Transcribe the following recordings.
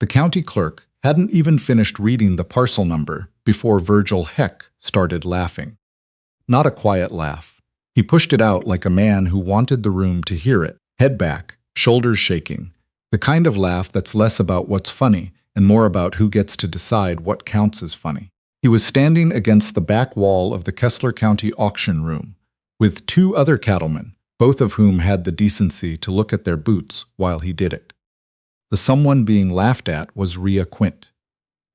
The county clerk hadn't even finished reading the parcel number before Virgil Heck started laughing. Not a quiet laugh. He pushed it out like a man who wanted the room to hear it, head back, shoulders shaking, the kind of laugh that's less about what's funny and more about who gets to decide what counts as funny. He was standing against the back wall of the Kessler County auction room, with two other cattlemen, both of whom had the decency to look at their boots while he did it. The someone being laughed at was Rhea Quint,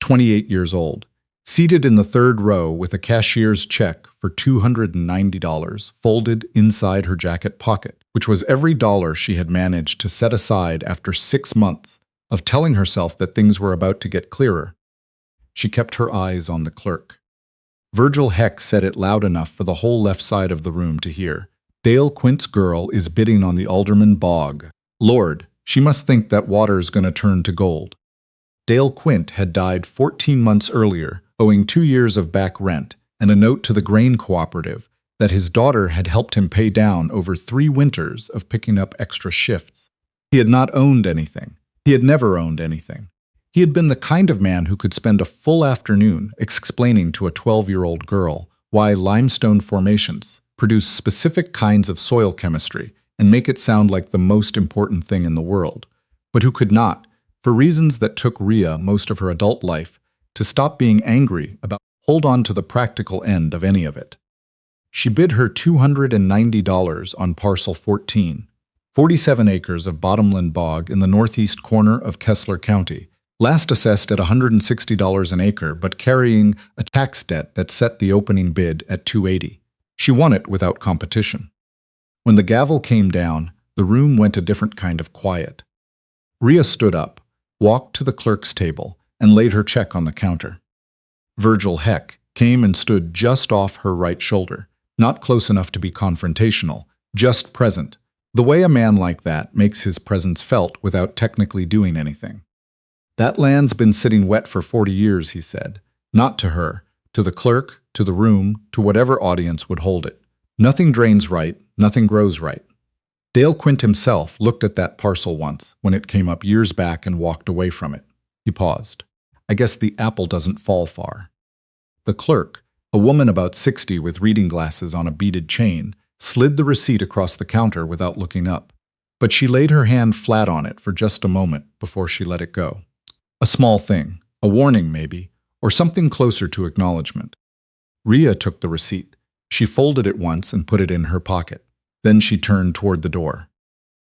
28 years old, seated in the third row with a cashier's check for $290 folded inside her jacket pocket, which was every dollar she had managed to set aside after 6 months of telling herself that things were about to get clearer. She kept her eyes on the clerk. Virgil Heck said it loud enough for the whole left side of the room to hear. Dale Quint's girl is bidding on the alderman bog. Lord, she must think that water's gonna turn to gold. Dale Quint had died 14 months earlier, owing 2 years of back rent and a note to the grain cooperative that his daughter had helped him pay down over 3 winters of picking up extra shifts. He had not owned anything. He had never owned anything. He had been the kind of man who could spend a full afternoon explaining to a 12-year-old girl why limestone formations produce specific kinds of soil chemistry and make it sound like the most important thing in the world, but who could not, for reasons that took Rhea most of her adult life, to stop being angry about hold on to the practical end of any of it. She bid her $290 on parcel 14, 47 acres of bottomland bog in the northeast corner of Kessler County, last assessed at $160 an acre but carrying a tax debt that set the opening bid at $280. She won it without competition. When the gavel came down, the room went a different kind of quiet. Rhea stood up, walked to the clerk's table, and laid her check on the counter. Virgil Heck came and stood just off her right shoulder, not close enough to be confrontational, just present, the way a man like that makes his presence felt without technically doing anything. That land's been sitting wet for 40 years, he said. Not to her, to the clerk, to the room, to whatever audience would hold it. Nothing drains right, nothing grows right. Dale Quint himself looked at that parcel once when it came up years back and walked away from it. He paused. I guess the apple doesn't fall far. The clerk, a woman about 60 with reading glasses on a beaded chain, slid the receipt across the counter without looking up. But she laid her hand flat on it for just a moment before she let it go. A small thing, a warning maybe, or something closer to acknowledgement. Rhea took the receipt. She folded it once and put it in her pocket. Then she turned toward the door.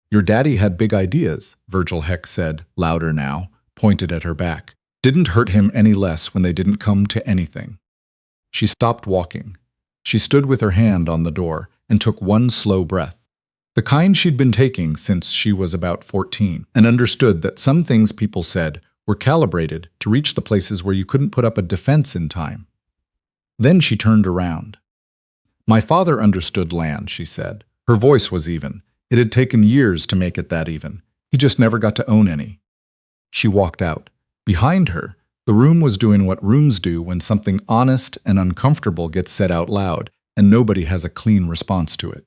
Your daddy had big ideas, Virgil Heck said, louder now, pointed at her back. Didn't hurt him any less when they didn't come to anything. She stopped walking. She stood with her hand on the door and took one slow breath, the kind she'd been taking since she was about 14, and understood that some things people said were calibrated to reach the places where you couldn't put up a defense in time. Then she turned around. My father understood land, she said. Her voice was even. It had taken years to make it that even. He just never got to own any. She walked out. Behind her, the room was doing what rooms do when something honest and uncomfortable gets said out loud, and nobody has a clean response to it.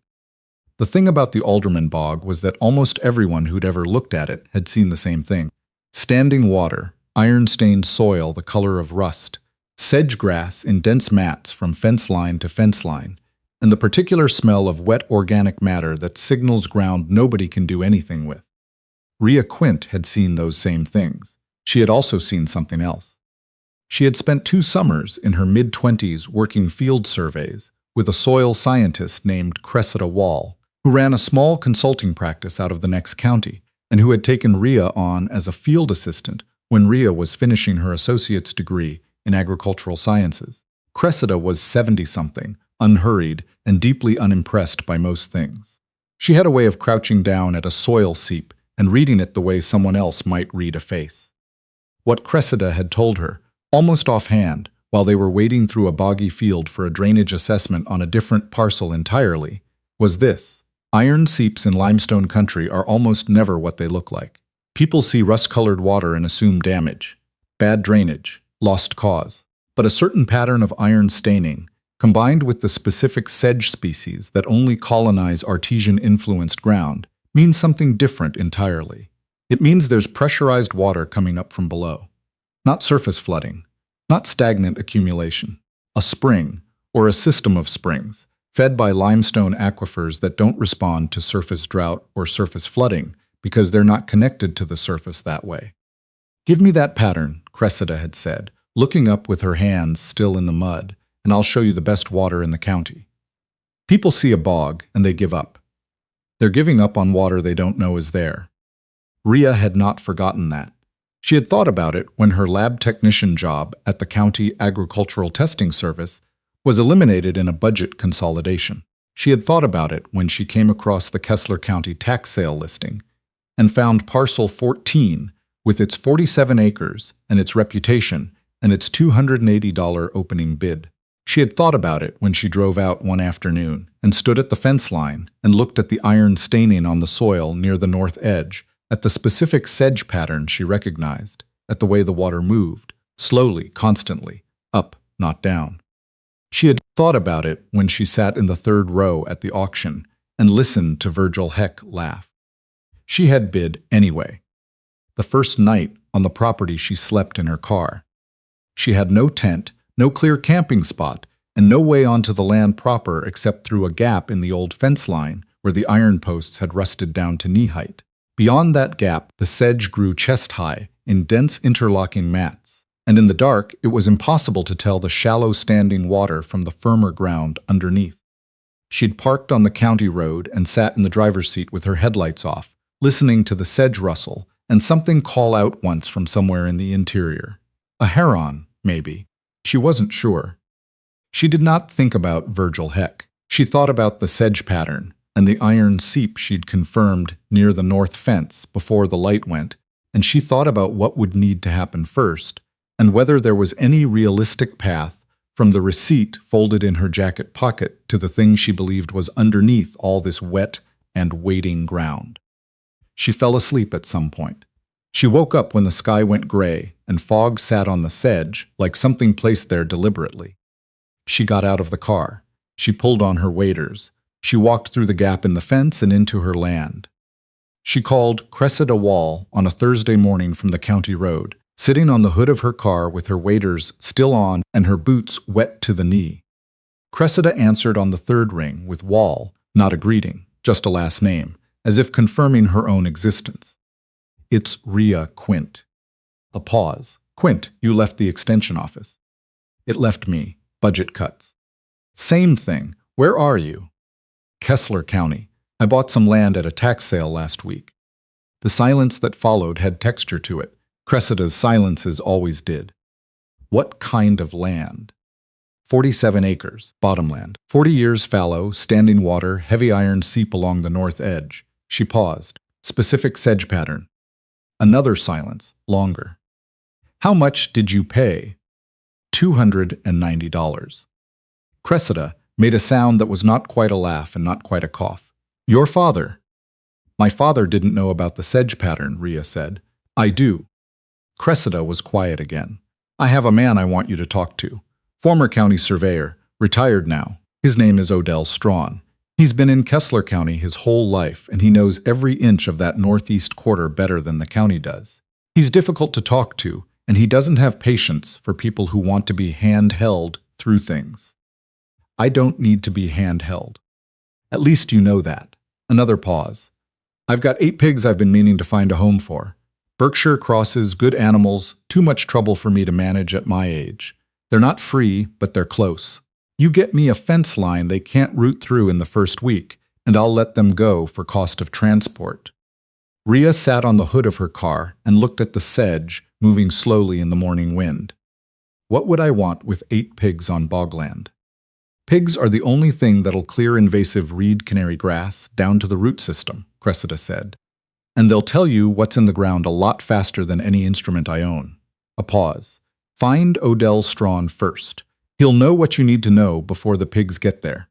The thing about the alderman bog was that almost everyone who'd ever looked at it had seen the same thing. Standing water, iron-stained soil the color of rust, sedge grass in dense mats from fence line to fence line, and the particular smell of wet organic matter that signals ground nobody can do anything with. Rhea Quint had seen those same things. She had also seen something else. She had spent 2 summers in her mid-20s working field surveys with a soil scientist named Cressida Wall, who ran a small consulting practice out of the next county, and who had taken Rhea on as a field assistant when Rhea was finishing her associate's degree in agricultural sciences. Cressida was 70-something, unhurried, and deeply unimpressed by most things. She had a way of crouching down at a soil seep and reading it the way someone else might read a face. What Cressida had told her, almost offhand, while they were wading through a boggy field for a drainage assessment on a different parcel entirely, was this. Iron seeps in limestone country are almost never what they look like. People see rust-colored water and assume damage, bad drainage, lost cause. But a certain pattern of iron staining, combined with the specific sedge species that only colonize artesian-influenced ground, means something different entirely. It means there's pressurized water coming up from below. Not surface flooding, not stagnant accumulation. A spring, or a system of springs, fed by limestone aquifers that don't respond to surface drought or surface flooding because they're not connected to the surface that way. "Give me that pattern," Cressida had said, looking up with her hands still in the mud, "and I'll show you the best water in the county." People see a bog and they give up. They're giving up on water they don't know is there. Rhea had not forgotten that. She had thought about it when her lab technician job at the County Agricultural Testing Service was eliminated in a budget consolidation. She had thought about it when she came across the Kessler County tax sale listing and found parcel 14 with its 47 acres and its reputation and its $280 opening bid. She had thought about it when she drove out one afternoon and stood at the fence line and looked at the iron staining on the soil near the north edge, at the specific sedge pattern she recognized, at the way the water moved, slowly, constantly, up, not down. She had thought about it when she sat in the third row at the auction and listened to Virgil Heck laugh. She had bid anyway. The first night on the property she slept in her car. She had no tent, no clear camping spot, and no way onto the land proper except through a gap in the old fence line where the iron posts had rusted down to knee height. Beyond that gap, the sedge grew chest-high in dense interlocking mats, and in the dark it was impossible to tell the shallow standing water from the firmer ground underneath. She'd parked on the county road and sat in the driver's seat with her headlights off, listening to the sedge rustle and something call out once from somewhere in the interior. A heron, maybe. She wasn't sure. She did not think about Virgil Heck. She thought about the sedge pattern and the iron seep she'd confirmed near the north fence before the light went, and she thought about what would need to happen first, and whether there was any realistic path from the receipt folded in her jacket pocket to the thing she believed was underneath all this wet and waiting ground. She fell asleep at some point. She woke up when the sky went gray and fog sat on the sedge like something placed there deliberately. She got out of the car. She pulled on her waders. She walked through the gap in the fence and into her land. She called Cressida Wall on a Thursday morning from the county road, sitting on the hood of her car with her waders still on and her boots wet to the knee. Cressida answered on the third ring with Wall, not a greeting, just a last name, as if confirming her own existence. "It's Rhea Quint." A pause. "Quint, you left the extension office." "It left me. Budget cuts." "Same thing. Where are you?" "Kessler County. I bought some land at a tax sale last week." The silence that followed had texture to it. Cressida's silences always did. "What kind of land?" 47 acres, bottomland. 40 years fallow, standing water, heavy iron seep along the north edge. She paused. "Specific sedge pattern." Another silence, longer. "How much did you pay?" $290. Cressida made a sound that was not quite a laugh and not quite a cough. "Your father?" "My father didn't know about the sedge pattern," Rhea said. "I do." Cressida was quiet again. "I have a man I want you to talk to. Former county surveyor, retired now. His name is Odell Strawn. He's been in Kessler County his whole life, and he knows every inch of that northeast quarter better than the county does. He's difficult to talk to, and he doesn't have patience for people who want to be hand-held through things." "I don't need to be handheld." "At least you know that." Another pause. "I've got 8 pigs I've been meaning to find a home for. Berkshire crosses, good animals, too much trouble for me to manage at my age. They're not free, but they're close. You get me a fence line they can't root through in the first week, and I'll let them go for cost of transport." Rhea sat on the hood of her car and looked at the sedge moving slowly in the morning wind. "What would I want with 8 pigs on bogland?" "Pigs are the only thing that'll clear invasive reed canary grass down to the root system," Cressida said. "And they'll tell you what's in the ground a lot faster than any instrument I own." A pause. "Find Odell Strawn first. He'll know what you need to know before the pigs get there."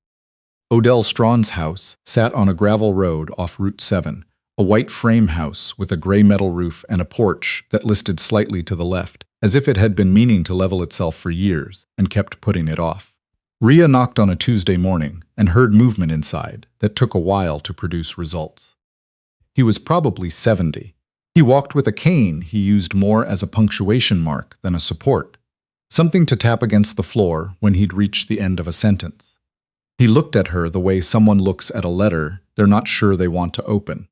Odell Strawn's house sat on a gravel road off Route 7, a white frame house with a gray metal roof and a porch that listed slightly to the left, as if it had been meaning to level itself for years and kept putting it off. Rhea knocked on a Tuesday morning and heard movement inside that took a while to produce results. He was probably 70. He walked with a cane he used more as a punctuation mark than a support, something to tap against the floor when he'd reached the end of a sentence. He looked at her the way someone looks at a letter they're not sure they want to open.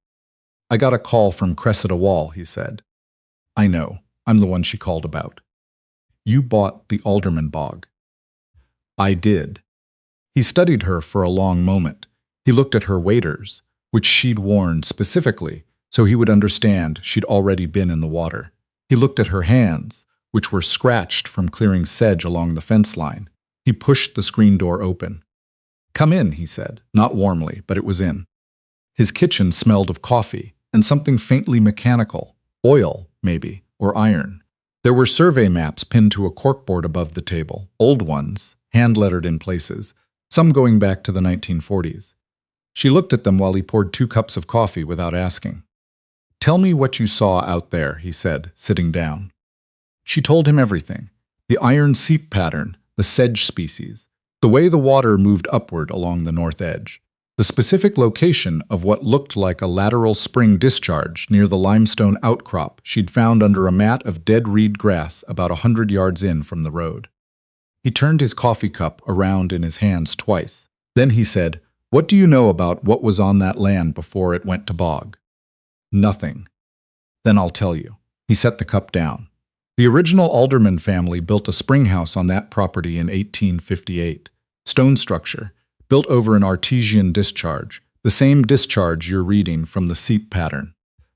"I got a call from Cressida Wall," he said. "I know. I'm the one she called about." "You bought the alderman bog." "I did." He studied her for a long moment. He looked at her waders, which she'd worn specifically so he would understand she'd already been in the water. He looked at her hands, which were scratched from clearing sedge along the fence line. He pushed the screen door open. "Come in," he said, not warmly, but it was in. His kitchen smelled of coffee and something faintly mechanical, oil, maybe, or iron. There were survey maps pinned to a corkboard above the table, old ones, hand-lettered in places, some going back to the 1940s. She looked at them while he poured 2 cups of coffee without asking. "Tell me what you saw out there," he said, sitting down. She told him everything: the iron seep pattern, the sedge species, the way the water moved upward along the north edge, the specific location of what looked like a lateral spring discharge near the limestone outcrop she'd found under a mat of dead reed grass about 100 yards in from the road. He turned his coffee cup around in his hands twice. Then he said, "What do you know about what was on that land before it went to bog?" "Nothing." "Then I'll tell you." He set the cup down. The original alderman family built a springhouse on that property in 1858. Stone structure, built over an artesian discharge, the same discharge you're reading from the seep pattern.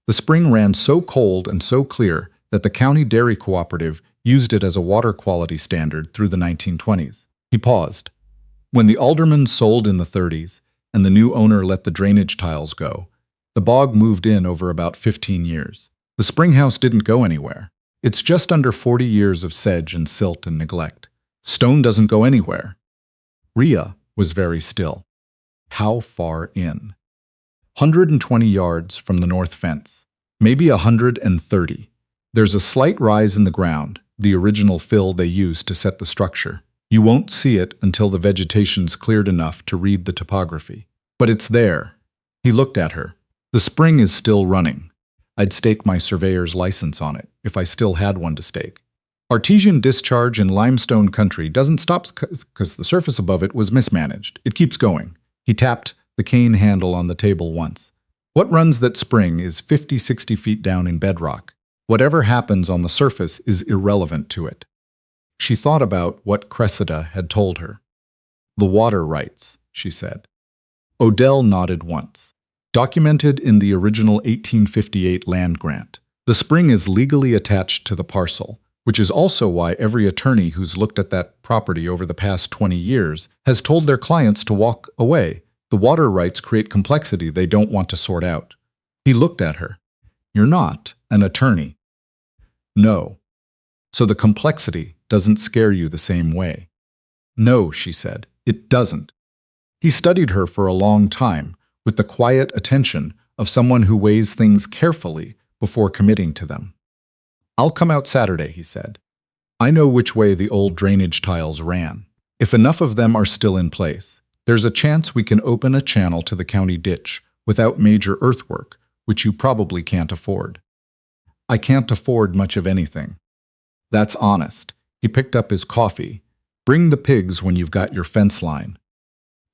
The spring ran so cold and so clear that the county dairy cooperative used it as a water quality standard through the 1920s. He paused. When the alderman sold in the 30s and the new owner let the drainage tiles go, the bog moved in over about 15 years. The springhouse didn't go anywhere. It's just under 40 years of sedge and silt and neglect. Stone doesn't go anywhere. Rhea was very still. How far in? 120 yards from the north fence. Maybe 130. There's a slight rise in the ground, the original fill they used to set the structure. You won't see it until the vegetation's cleared enough to read the topography. But it's there. He looked at her. The spring is still running. I'd stake my surveyor's license on it, if I still had one to stake. Artesian discharge in limestone country doesn't stop because the surface above it was mismanaged. It keeps going. He tapped the cane handle on the table once. What runs that spring is 50, 60 feet down in bedrock. Whatever happens on the surface is irrelevant to it. She thought about what Cressida had told her. "The water rights," she said. Odell nodded once. "Documented in the original 1858 land grant. The spring is legally attached to the parcel, which is also why every attorney who's looked at that property over the past 20 years has told their clients to walk away. The water rights create complexity they don't want to sort out." He looked at her. "You're not an attorney." "No. So the complexity doesn't scare you the same way." "No," she said, "it doesn't." He studied her for a long time, with the quiet attention of someone who weighs things carefully before committing to them. "I'll come out Saturday," he said. "I know which way the old drainage tiles ran. If enough of them are still in place, there's a chance we can open a channel to the county ditch without major earthwork, which you probably can't afford." "I can't afford much of anything." "That's honest." He picked up his coffee. "Bring the pigs when you've got your fence line."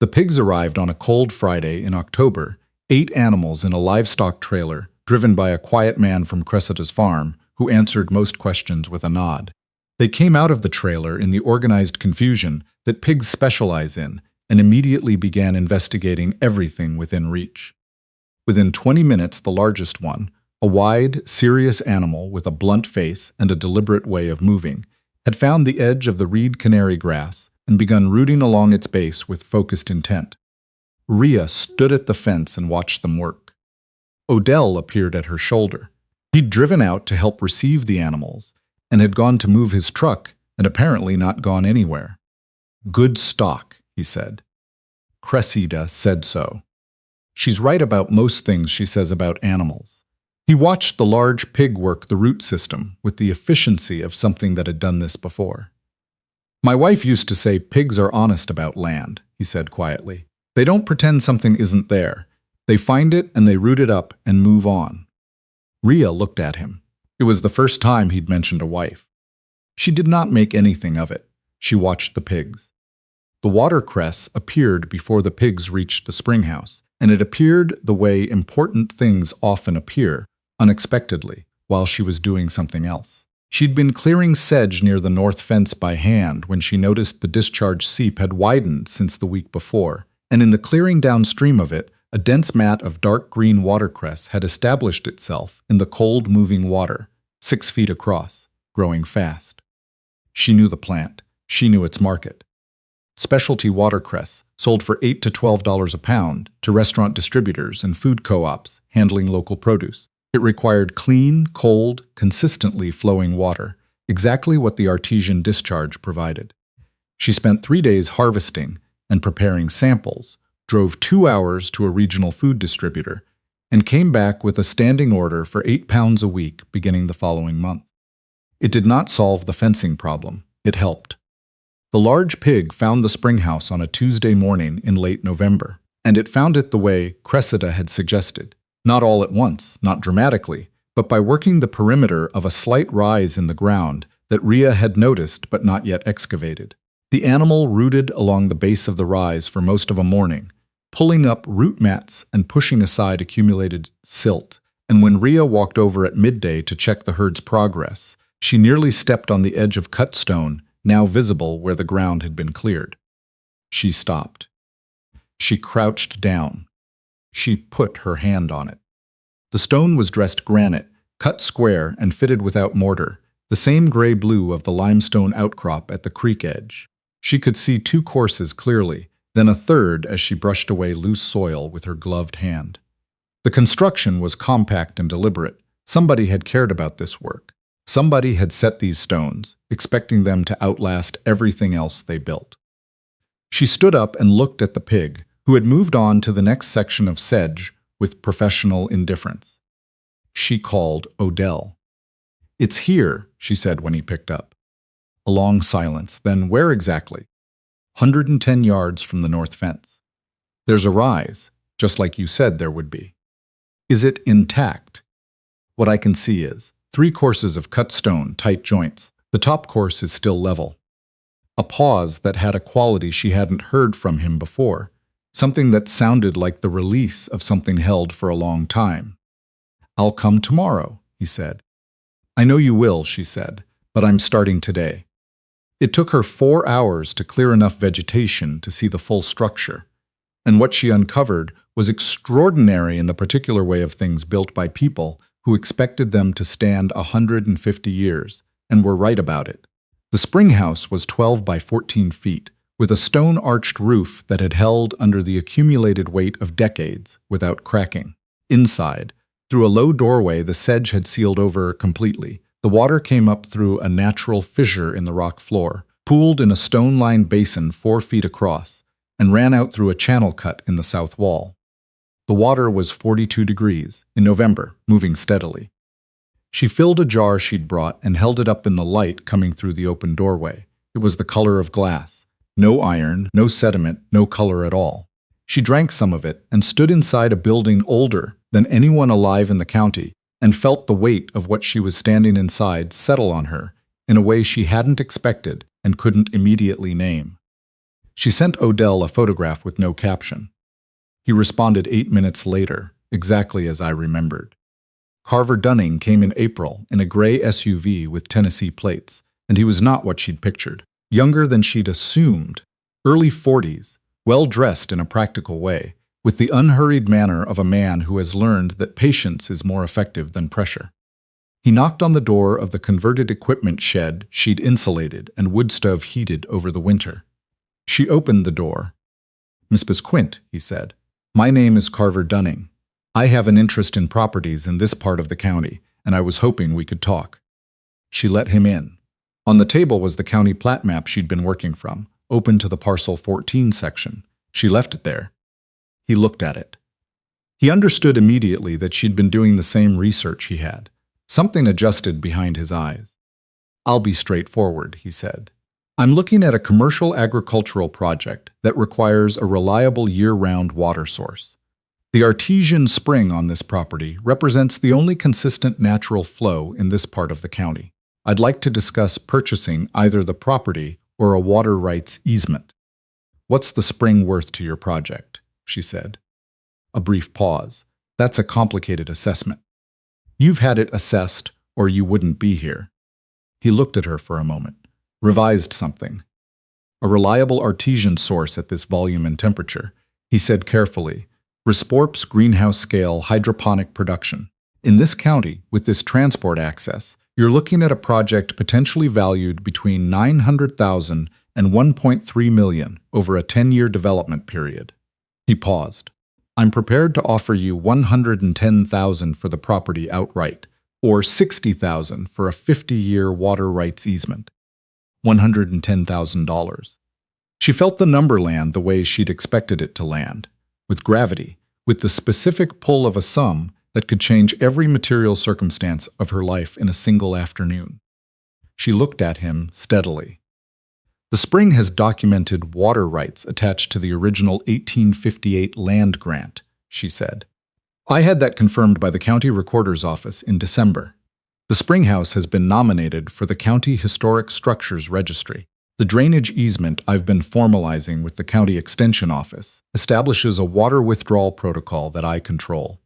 The pigs arrived on a cold Friday in October, 8 animals in a livestock trailer driven by a quiet man from Cressida's farm who answered most questions with a nod. They came out of the trailer in the organized confusion that pigs specialize in and immediately began investigating everything within reach. Within 20 minutes, the largest one, a wide, serious animal with a blunt face and a deliberate way of moving, had found the edge of the reed canary grass and begun rooting along its base with focused intent. Rhea stood at the fence and watched them work. Odell appeared at her shoulder. He'd driven out to help receive the animals and had gone to move his truck and apparently not gone anywhere. "Good stock," he said. Cressida said so. She's right about most things she says about animals. He watched the large pig work the root system with the efficiency of something that had done this before. "My wife used to say pigs are honest about land," he said quietly. "They don't pretend something isn't there. They find it and they root it up and move on." Rhea looked at him. It was the first time he'd mentioned a wife. She did not make anything of it. She watched the pigs. The watercress appeared before the pigs reached the Springhouse, and it appeared the way important things often appear, unexpectedly, while she was doing something else. She'd been clearing sedge near the north fence by hand when she noticed the discharge seep had widened since the week before, and in the clearing downstream of it, a dense mat of dark green watercress had established itself in the cold, moving water, 6 feet across, growing fast. She knew the plant. She knew its market. Specialty watercress sold for $8 to $12 a pound to restaurant distributors and food co-ops handling local produce. It required clean, cold, consistently flowing water, exactly what the artesian discharge provided. She spent 3 days harvesting and preparing samples, drove 2 hours to a regional food distributor, and came back with a standing order for 8 pounds a week beginning the following month. It did not solve the fencing problem. It helped. The large pig found the Springhouse on a Tuesday morning in late November, and it found it the way Cressida had suggested. Not all at once, not dramatically, but by working the perimeter of a slight rise in the ground that Rhea had noticed but not yet excavated. The animal rooted along the base of the rise for most of a morning, pulling up root mats and pushing aside accumulated silt, and when Rhea walked over at midday to check the herd's progress, she nearly stepped on the edge of cut stone, now visible where the ground had been cleared. She stopped. She crouched down. She put her hand on it. The stone was dressed granite, cut square and fitted without mortar, the same gray-blue of the limestone outcrop at the creek edge. She could see 2 courses clearly, then a third as she brushed away loose soil with her gloved hand. The construction was compact and deliberate. Somebody had cared about this work. Somebody had set these stones, expecting them to outlast everything else they built. She stood up and looked at the pig, who had moved on to the next section of sedge with professional indifference. She called Odell. "It's here," she said when he picked up. A long silence. Then, "Where exactly?" 110 yards from the north fence. "There's a rise, just like you said there would be." "Is it intact?" "What I can see is 3 courses of cut stone, tight joints. The top course is still level." A pause that had a quality she hadn't heard from him before, something that sounded like the release of something held for a long time. "I'll come tomorrow," he said. "I know you will," she said, "but I'm starting today." It took her 4 hours to clear enough vegetation to see the full structure, and what she uncovered was extraordinary in the particular way of things built by people who expected them to stand 150 years, and were right about it. The Springhouse was 12 by 14 feet, with a stone-arched roof that had held under the accumulated weight of decades without cracking. Inside, through a low doorway the sedge had sealed over completely, the water came up through a natural fissure in the rock floor, pooled in a stone-lined basin 4 feet across, and ran out through a channel cut in the south wall. The water was 42 degrees, in November, moving steadily. She filled a jar she'd brought and held it up in the light coming through the open doorway. It was the color of glass. No iron, no sediment, no color at all. She drank some of it and stood inside a building older than anyone alive in the county and felt the weight of what she was standing inside settle on her in a way she hadn't expected and couldn't immediately name. She sent Odell a photograph with no caption. He responded 8 minutes later, exactly as I remembered. Carver Dunning came in April in a gray SUV with Tennessee plates, and he was not what she'd pictured. Younger than she'd assumed, early 40s, well-dressed in a practical way, with the unhurried manner of a man who has learned that patience is more effective than pressure. He knocked on the door of the converted equipment shed she'd insulated and wood stove heated over the winter. She opened the door. "Miss Quint," he said. "My name is Carver Dunning. I have an interest in properties in this part of the county, and I was hoping we could talk." She let him in. On the table was the county plat map she'd been working from, open to the Parcel 14 section. She left it there. He looked at it. He understood immediately that she'd been doing the same research he had. Something adjusted behind his eyes. "I'll be straightforward," he said. "I'm looking at a commercial agricultural project that requires a reliable year-round water source. The artesian spring on this property represents the only consistent natural flow in this part of the county. I'd like to discuss purchasing either the property or a water rights easement. What's the spring worth to your project? She said. A brief pause. That's a complicated assessment. You've had it assessed, or you wouldn't be here. He looked at her for a moment, revised something. A reliable artesian source at this volume and temperature, he said carefully. Resporp's greenhouse-scale hydroponic production. In this county, with this transport access, you're looking at a project potentially valued between $900,000 and $1.3 million over a 10-year development period. He paused. I'm prepared to offer you $110,000 for the property outright, or $60,000 for a 50-year water rights easement. $110,000. She felt the number land the way she'd expected it to land, with gravity, with the specific pull of a sum that could change every material circumstance of her life in a single afternoon. She looked at him steadily. The spring has documented water rights attached to the original 1858 land grant, she said. I had that confirmed by the county recorder's office in December. The Springhouse has been nominated for the County Historic Structures Registry. The drainage easement I've been formalizing with the County Extension Office establishes a water withdrawal protocol that I control.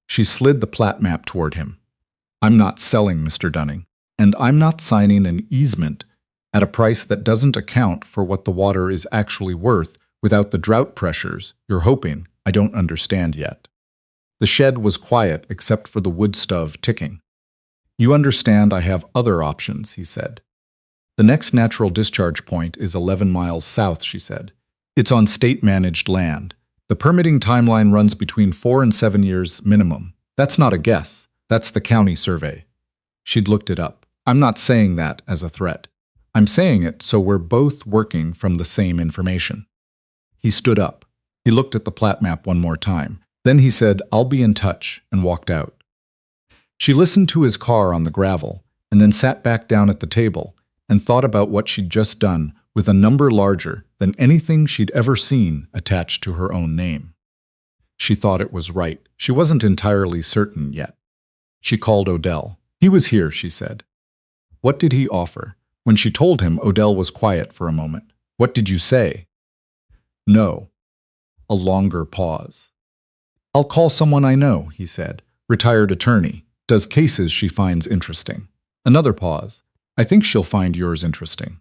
She slid the plat map toward him. I'm not selling, Mr. Dunning, and I'm not signing an easement at a price that doesn't account for what the water is actually worth without the drought pressures you're hoping I don't understand yet. The shed was quiet except for the wood stove ticking. You understand I have other options, he said. The next natural discharge point is 11 miles south, she said. It's on state-managed land. The permitting timeline runs between 4 and 7 years minimum. That's not a guess. That's the county survey. She'd looked it up. I'm not saying that as a threat. I'm saying it so we're both working from the same information. He stood up. He looked at the plat map one more time. Then he said, I'll be in touch, and walked out. She listened to his car on the gravel, and then sat back down at the table and thought about what she'd just done with a number larger than anything she'd ever seen attached to her own name. She thought it was right. She wasn't entirely certain yet. She called Odell. He was here, she said. What did he offer? When she told him, Odell was quiet for a moment. What did you say? No. A longer pause. I'll call someone I know, he said. Retired attorney. Does cases she finds interesting. Another pause. I think she'll find yours interesting.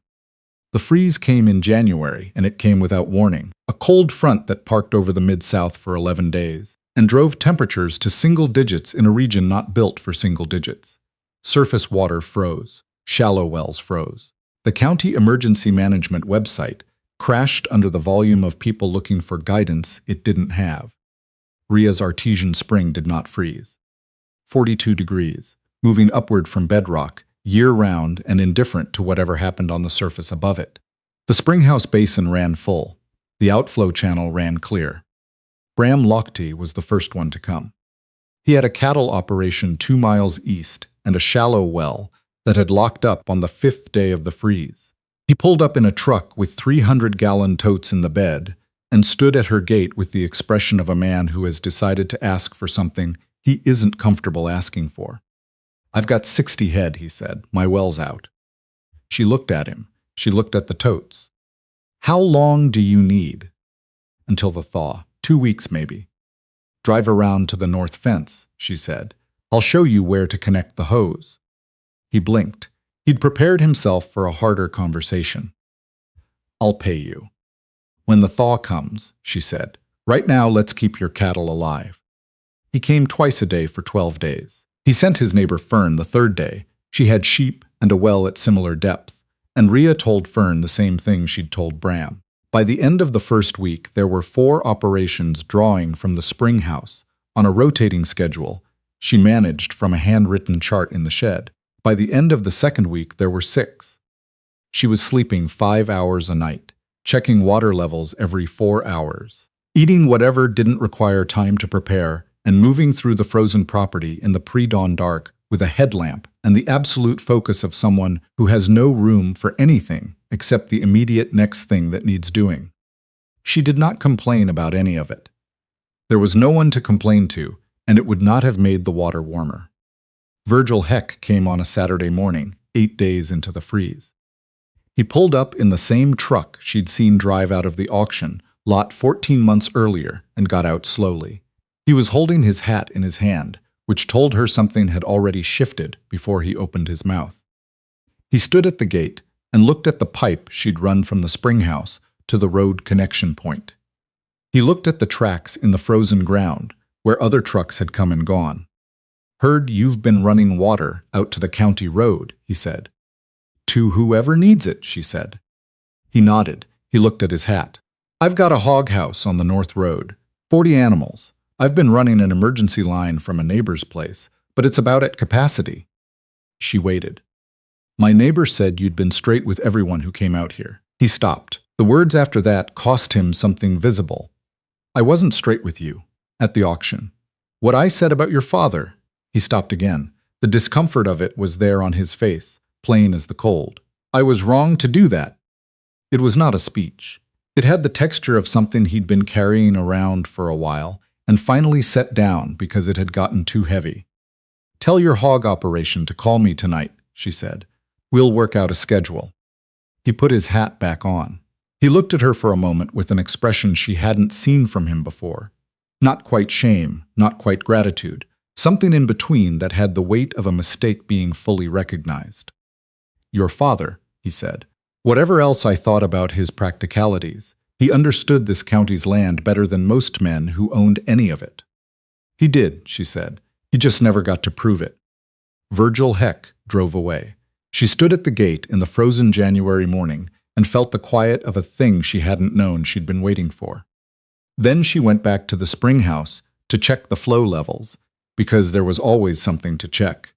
The freeze came in January, and it came without warning. A cold front that parked over the Mid-South for 11 days, and drove temperatures to single digits in a region not built for single digits. Surface water froze. Shallow wells froze. The county emergency management website crashed under the volume of people looking for guidance it didn't have. Rhea's artesian spring did not freeze. 42 degrees, moving upward from bedrock, year-round and indifferent to whatever happened on the surface above it. The Springhouse basin ran full. The outflow channel ran clear. Bram Lochte was the first one to come. He had a cattle operation 2 miles east and a shallow well that had locked up on the 5th day of the freeze. He pulled up in a truck with 300-gallon totes in the bed and stood at her gate with the expression of a man who has decided to ask for something he isn't comfortable asking for. I've got 60 head, he said. My well's out. She looked at him. She looked at the totes. How long do you need? Until the thaw. 2 weeks, maybe. Drive around to the north fence, she said. I'll show you where to connect the hose. He blinked. He'd prepared himself for a harder conversation. I'll pay you. When the thaw comes, she said. Right now, let's keep your cattle alive. He came twice a day for 12 days. He sent his neighbor Fern the 3rd day. She had sheep and a well at similar depth, and Rhea told Fern the same thing she'd told Bram. By the end of the first week, there were 4 operations drawing from the Springhouse on a rotating schedule she managed from a handwritten chart in the shed. By the end of the second week, there were 6. She was sleeping 5 hours a night, checking water levels every 4 hours, eating whatever didn't require time to prepare, and moving through the frozen property in the pre-dawn dark with a headlamp and the absolute focus of someone who has no room for anything except the immediate next thing that needs doing. She did not complain about any of it. There was no one to complain to, and it would not have made the water warmer. Virgil Heck came on a Saturday morning, 8 days into the freeze. He pulled up in the same truck she'd seen drive out of the auction lot 14 months earlier and got out slowly. He was holding his hat in his hand, which told her something had already shifted before he opened his mouth. He stood at the gate and looked at the pipe she'd run from the Springhouse to the road connection point. He looked at the tracks in the frozen ground, where other trucks had come and gone. "Heard you've been running water out to the county road," he said. "To whoever needs it," she said. He nodded. He looked at his hat. "I've got a hog house on the North Road, 40 animals. I've been running an emergency line from a neighbor's place, but it's about at capacity." She waited. "My neighbor said you'd been straight with everyone who came out here." He stopped. The words after that cost him something visible. "I wasn't straight with you. At the auction. What I said about your father." He stopped again. The discomfort of it was there on his face, plain as the cold. "I was wrong to do that." It was not a speech. It had the texture of something he'd been carrying around for a while, and finally set down because it had gotten too heavy. "Tell your hog operation to call me tonight," she said. "We'll work out a schedule." He put his hat back on. He looked at her for a moment with an expression she hadn't seen from him before. Not quite shame, not quite gratitude, something in between that had the weight of a mistake being fully recognized. "Your father," he said. "Whatever else I thought about his practicalities, he understood this county's land better than most men who owned any of it." "He did," she said. "He just never got to prove it." Virgil Heck drove away. She stood at the gate in the frozen January morning and felt the quiet of a thing she hadn't known she'd been waiting for. Then she went back to the Springhouse to check the flow levels, because there was always something to check.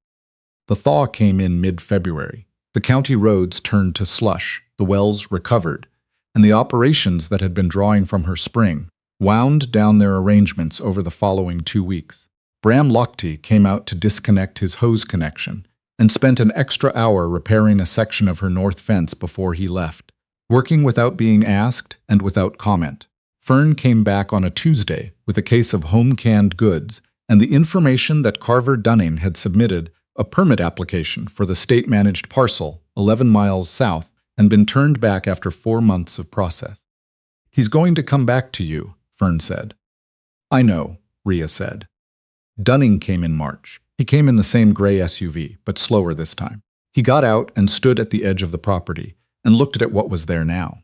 The thaw came in mid-February. The county roads turned to slush, the wells recovered, and the operations that had been drawing from her spring wound down their arrangements over the following 2 weeks. Bram Lochte came out to disconnect his hose connection and spent an extra hour repairing a section of her north fence before he left, working without being asked and without comment. Fern came back on a Tuesday with a case of home-canned goods and the information that Carver Dunning had submitted a permit application for the state-managed parcel 11 miles south and been turned back after 4 months of process. "He's going to come back to you," Fern said. "I know," Rhea said. Dunning came in March. He came in the same gray SUV, but slower this time. He got out and stood at the edge of the property and looked at what was there now.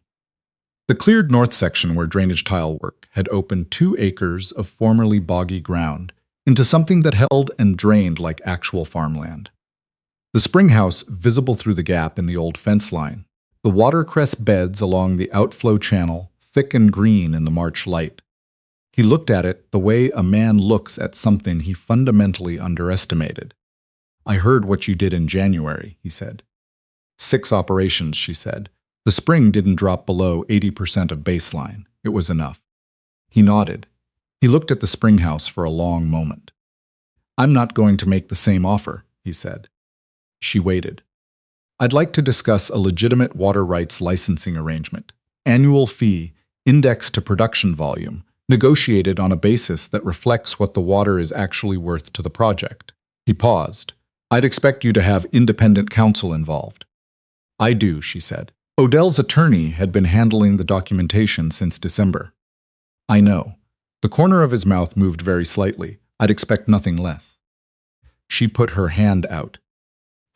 The cleared north section where drainage tile work had opened 2 acres of formerly boggy ground into something that held and drained like actual farmland. The Springhouse visible through the gap in the old fence line. The watercress beds along the outflow channel, thick and green in the March light. He looked at it the way a man looks at something he fundamentally underestimated. "I heard what you did in January," he said. 6 operations, she said. The spring didn't drop below 80% of baseline. It was enough. He nodded. He looked at the Springhouse for a long moment. "I'm not going to make the same offer," he said. She waited. "I'd like to discuss a legitimate water rights licensing arrangement. Annual fee, indexed to production volume, negotiated on a basis that reflects what the water is actually worth to the project." He paused. "I'd expect you to have independent counsel involved." "I do," she said. Odell's attorney had been handling the documentation since December. "I know." The corner of his mouth moved very slightly. "I'd expect nothing less." She put her hand out.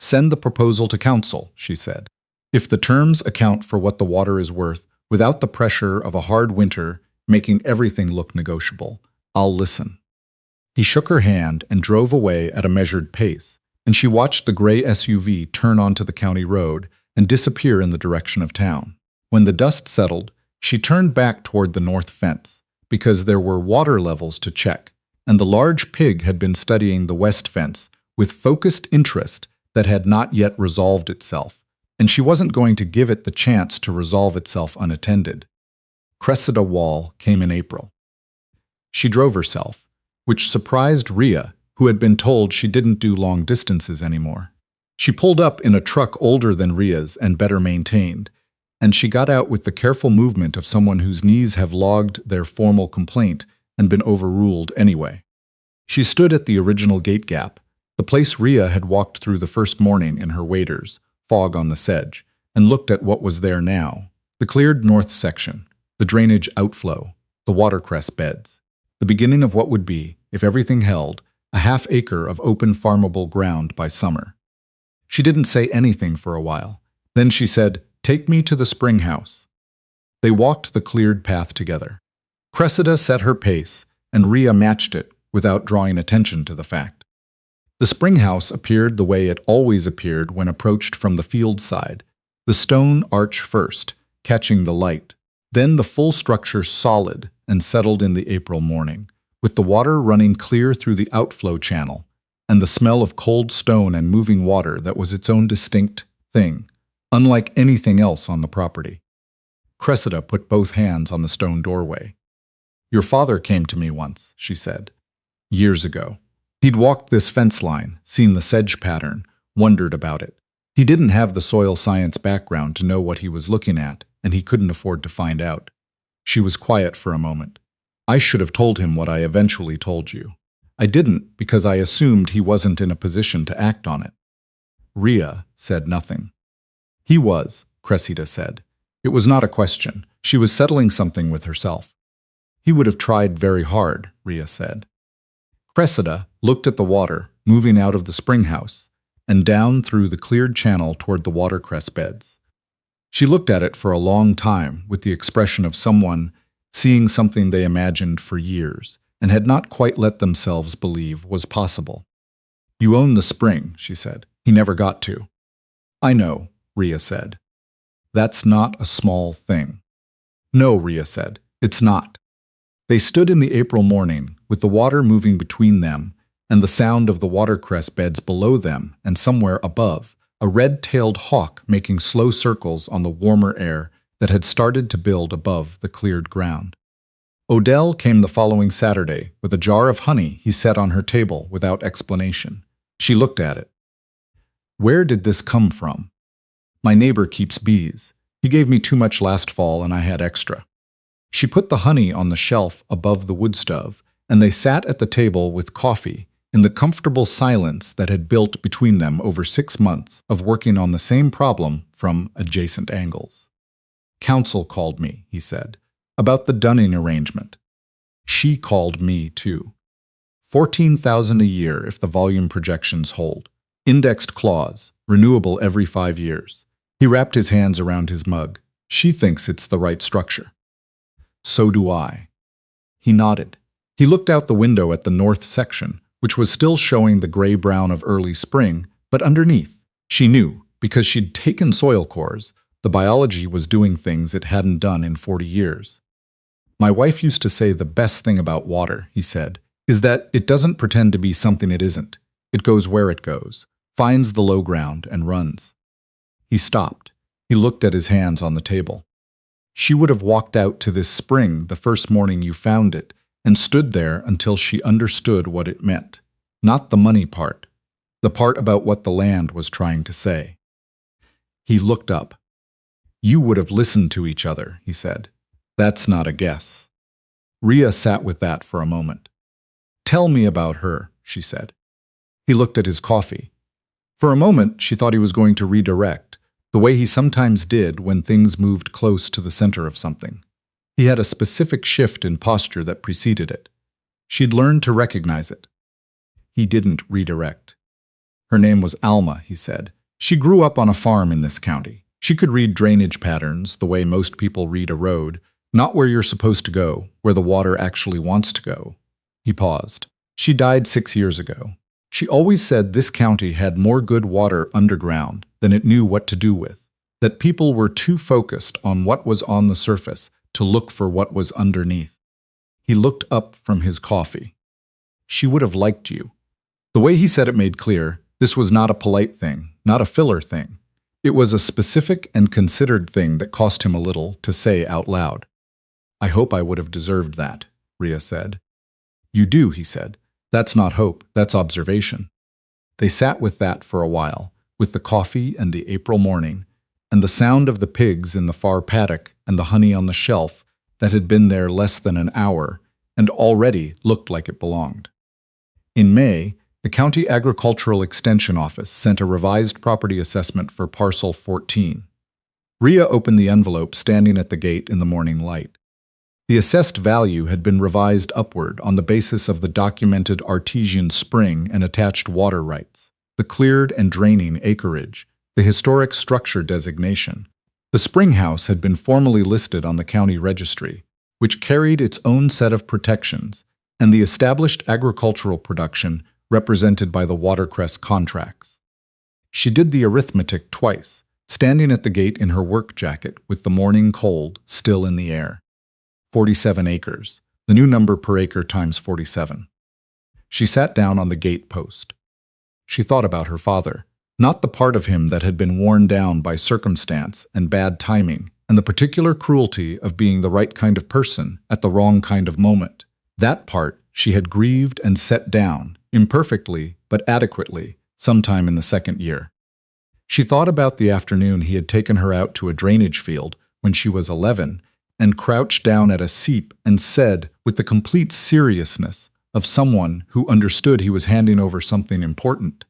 "Send the proposal to council," she said. "If the terms account for what the water is worth without the pressure of a hard winter making everything look negotiable, I'll listen." He shook her hand and drove away at a measured pace, and she watched the gray SUV turn onto the county road and disappear in the direction of town. When the dust settled, she turned back toward the north fence, because there were water levels to check, and the large pig had been studying the west fence with focused interest that had not yet resolved itself, and she wasn't going to give it the chance to resolve itself unattended. Cressida Wall came in April. She drove herself, which surprised Rhea, who had been told she didn't do long distances anymore. She pulled up in a truck older than Rhea's and better maintained, and she got out with the careful movement of someone whose knees have logged their formal complaint and been overruled anyway. She stood at the original gate gap, the place Rhea had walked through the first morning in her waders, fog on the sedge, and looked at what was there now. The cleared north section, the drainage outflow, the watercress beds, the beginning of what would be, if everything held, a half-acre of open farmable ground by summer. She didn't say anything for a while. Then she said, "Take me to the Springhouse." They walked the cleared path together. Cressida set her pace, and Rhea matched it without drawing attention to the fact. The Springhouse appeared the way it always appeared when approached from the field side, the stone arch first, catching the light, then the full structure solid and settled in the April morning, with the water running clear through the outflow channel, and the smell of cold stone and moving water that was its own distinct thing, unlike anything else on the property. Cressida put both hands on the stone doorway. "Your father came to me once," she said. "Years ago. He'd walked this fence line, seen the sedge pattern, wondered about it. He didn't have the soil science background to know what he was looking at, and he couldn't afford to find out." She was quiet for a moment. "I should have told him what I eventually told you. I didn't because I assumed he wasn't in a position to act on it." Rhea said nothing. "He was," Cressida said. It was not a question. She was settling something with herself. "He would have tried very hard," Rhea said. Cressida looked at the water, moving out of the Springhouse, and down through the cleared channel toward the watercress beds. She looked at it for a long time with the expression of someone seeing something they imagined for years and had not quite let themselves believe was possible. "You own the spring," she said. "He never got to." "I know," Rhea said. "That's not a small thing." "No," Rhea said. "It's not." They stood in the April morning, with the water moving between them and the sound of the watercress beds below them and somewhere above, a red-tailed hawk making slow circles on the warmer air that had started to build above the cleared ground. Odell came the following Saturday with a jar of honey he set on her table without explanation. She looked at it. "Where did this come from?" "My neighbor keeps bees. He gave me too much last fall and I had extra." She put the honey on the shelf above the wood stove, and they sat at the table with coffee in the comfortable silence that had built between them over 6 months of working on the same problem from adjacent angles. "Council called me," he said, "about the Dunning arrangement." She called me, too. $14,000 a year if the volume projections hold. Indexed clause, renewable every 5 years. He wrapped his hands around his mug. "She thinks it's the right structure." "So do I." He nodded. He looked out the window at the north section, which was still showing the gray-brown of early spring, but underneath, she knew, because she'd taken soil cores, the biology was doing things it hadn't done in 40 years. "My wife used to say the best thing about water," he said, "is that it doesn't pretend to be something it isn't. It goes where it goes, finds the low ground, and runs." He stopped. He looked at his hands on the table. "She would have walked out to this spring the first morning you found it and stood there until she understood what it meant. Not the money part, the part about what the land was trying to say." He looked up. "You would have listened to each other," he said. "That's not a guess." Rhea sat with that for a moment. "Tell me about her," she said. He looked at his coffee. For a moment, she thought he was going to redirect, the way he sometimes did when things moved close to the center of something. He had a specific shift in posture that preceded it. She'd learned to recognize it. He didn't redirect. "Her name was Alma," he said. "She grew up on a farm in this county. She could read drainage patterns the way most people read a road, not where you're supposed to go, where the water actually wants to go." He paused. "She died 6 years ago. She always said this county had more good water underground than it knew what to do with, that people were too focused on what was on the surface to look for what was underneath." He looked up from his coffee. "She would have liked you." The way he said it made clear, this was not a polite thing, not a filler thing. It was a specific and considered thing that cost him a little to say out loud. "I hope I would have deserved that," Rhea said. "You do," he said. "That's not hope, that's observation." They sat with that for a while, with the coffee and the April morning, and the sound of the pigs in the far paddock and the honey on the shelf that had been there less than an hour and already looked like it belonged. In May, the County Agricultural Extension Office sent a revised property assessment for Parcel 14. Rhea opened the envelope standing at the gate in the morning light. The assessed value had been revised upward on the basis of the documented artesian spring and attached water rights, the cleared and draining acreage, the historic structure designation. The Springhouse had been formally listed on the county registry, which carried its own set of protections, and the established agricultural production represented by the watercress contracts. She did the arithmetic twice, standing at the gate in her work jacket with the morning cold still in the air. 47 acres, the new number per acre times 47. She sat down on the gate post. She thought about her father, not the part of him that had been worn down by circumstance and bad timing, and the particular cruelty of being the right kind of person at the wrong kind of moment. That part she had grieved and set down, imperfectly but adequately, sometime in the second year. She thought about the afternoon he had taken her out to a drainage field when she was 11 and crouched down at a seep and said, with the complete seriousness of someone who understood he was handing over something important,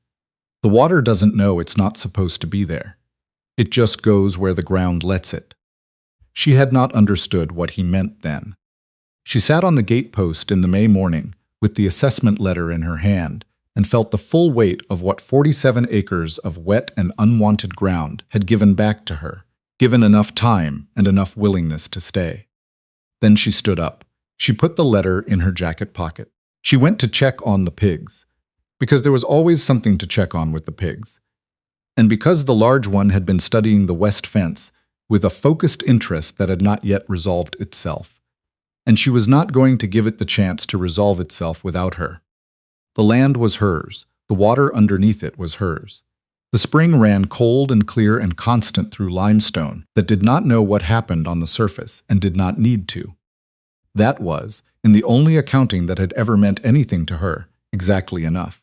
"The water doesn't know it's not supposed to be there. It just goes where the ground lets it." She had not understood what he meant then. She sat on the gatepost in the May morning with the assessment letter in her hand and felt the full weight of what 47 acres of wet and unwanted ground had given back to her, given enough time and enough willingness to stay. Then she stood up. She put the letter in her jacket pocket. She went to check on the pigs, because there was always something to check on with the pigs. And because the large one had been studying the west fence with a focused interest that had not yet resolved itself, and she was not going to give it the chance to resolve itself without her. The land was hers. The water underneath it was hers. The spring ran cold and clear and constant through limestone that did not know what happened on the surface and did not need to. That was, in the only accounting that had ever meant anything to her, exactly enough.